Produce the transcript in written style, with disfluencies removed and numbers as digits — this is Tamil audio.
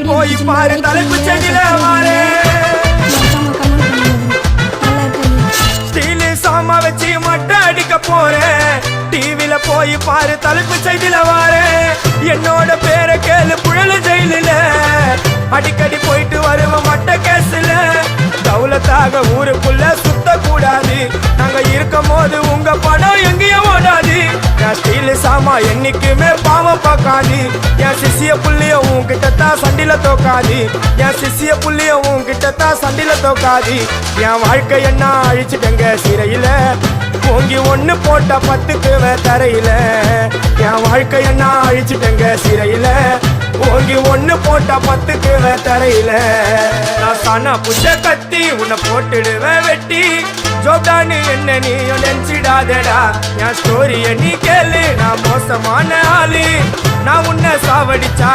போய் பாரு தலைப்பு செஞ்சில வாரே ஸ்டீல் சாமா வச்சு மட்டை அடிக்க போறேன் டிவில போய் பாரு தலைப்பு செய்தில வாரே என்னோட பேரை கேளு புழல ஜெயிலில அடிக்கடி போயிட்டு வருவோம் மட்ட கேஸ்ல தௌலத்தாக ஊருக்குள்ள சுத்த கூடாது நாங்க இருக்கும் போது உங்க படம் எங்கேயும் ஓடாது என் ஸ்டீல் சாமா என்னைக்குமே பாவம் பார்க்காது என் சிசிய புள்ளிய உன்கிட்ட தான் சண்டில தோக்காது என் சிசிய புள்ளிய உன்கிட்ட தான் சண்டில தோக்காது என் வாழ்க்கை என்ன அழிச்சுட்டங்க சிறையில பொங்கி ஒண்ணு போட்ட 10க்கு தரையில என் வாழ்க்கை என்ன அழிச்சுட்டங்க சிறையில ஓங்கி ஒண்ணு போட்டா 10க்கு தரையில நான் தானா புஷ கத்தி உன்னை போட்டுடுவேன் வெட்டி ஜோப்டான்னு என்ன நீ நினைச்சிடாதடா என் ஸ்டோரிய நீ கேளு நான் மோசமான ஆளு நான் உன்னை சாவடிச்சா